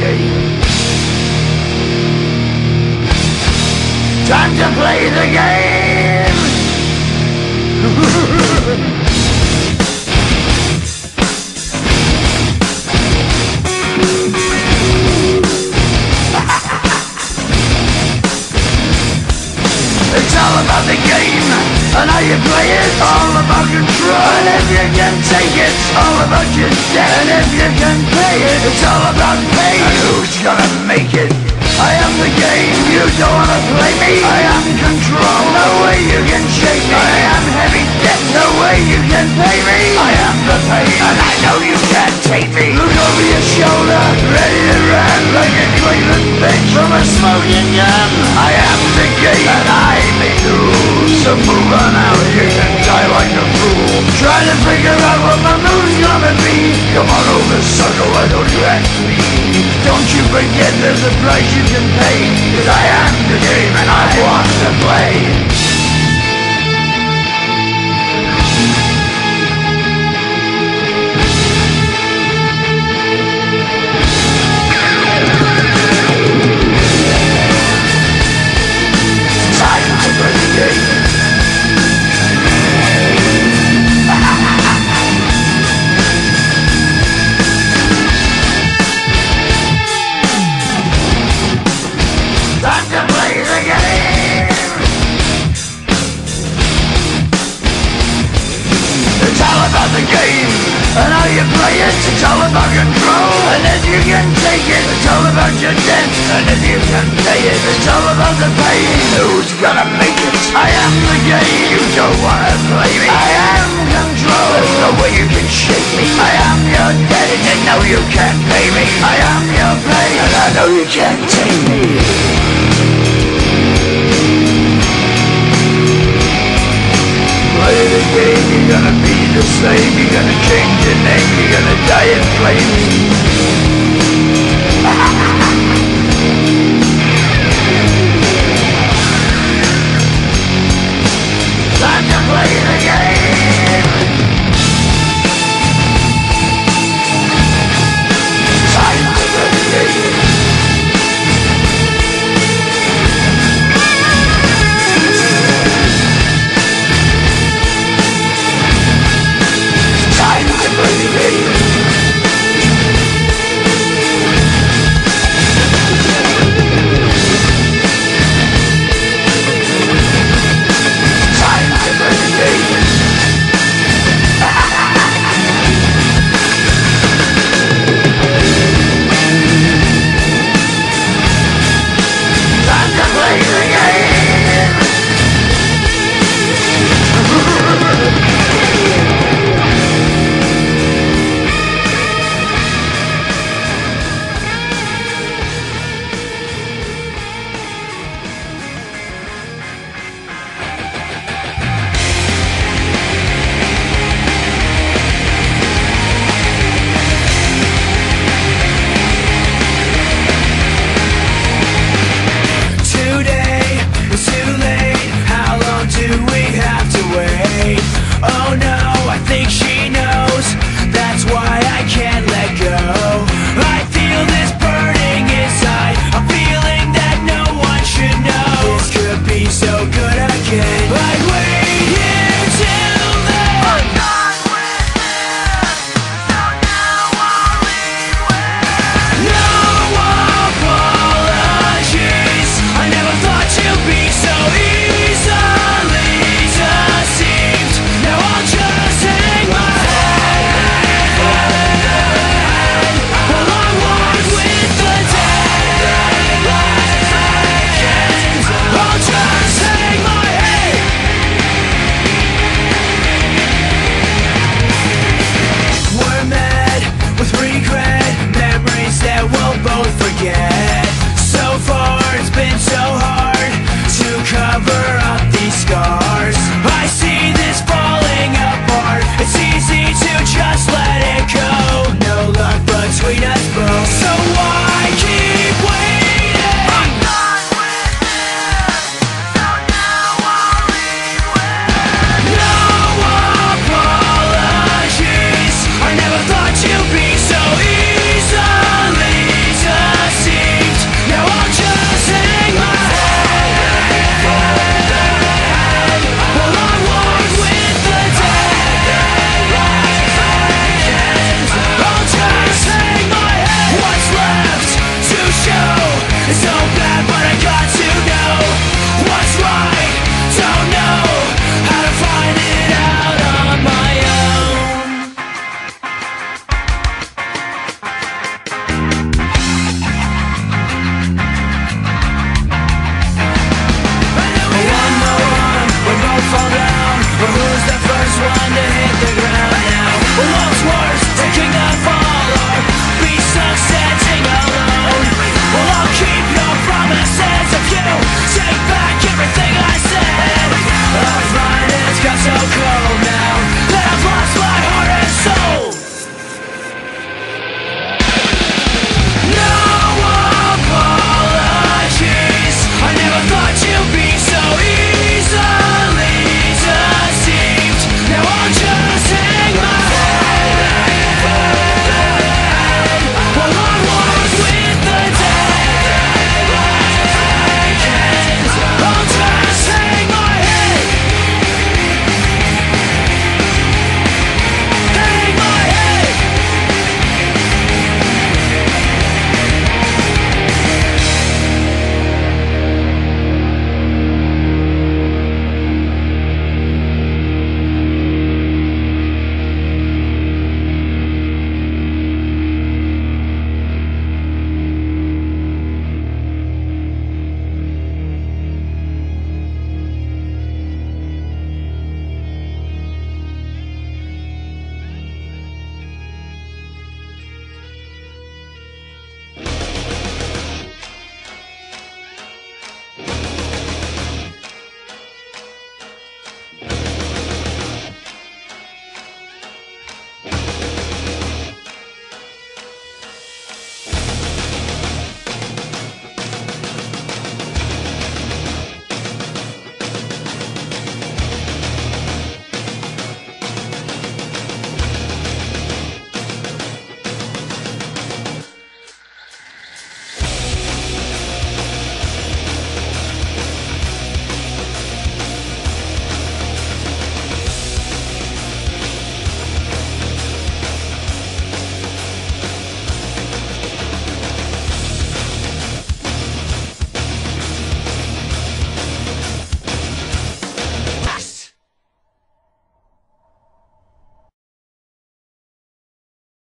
game. Time to play the game. It's all about the game and how you play it. All about control, and if you can take it, all about your debt. And if you can pay it, it's all about pay. And who's gonna make it? I am the game, you don't wanna play me. I am control, no way you can shake me. I am heavy debt, no way you can pay me. I am the pain, and I know you can't take me. Look over your shoulder, ready to run like a Cleveland bitch from a smoking gun. I am the game, and I may lose. So move on out, you can die like a fool. Try to figure out what my move's gonna be. Come on over, sucker, why don't you ask me? Don't you forget there's a price you can pay. 'Cause I am the game and I want to play. Time to play the game. Time to play the game. It's all about the game and how you play it. It's all about control, and if you can take it, it's all about your debt. And if you can pay it, it's all about the pain. Who's gonna make it? I am the game. You don't wanna play me. I am control. There's no way you can shake me. I am your debt, and you know you can't pay me. I am your pain, and I know you can't take me. Play the game, you're gonna be the same. You're gonna change your name, you're gonna die in flames.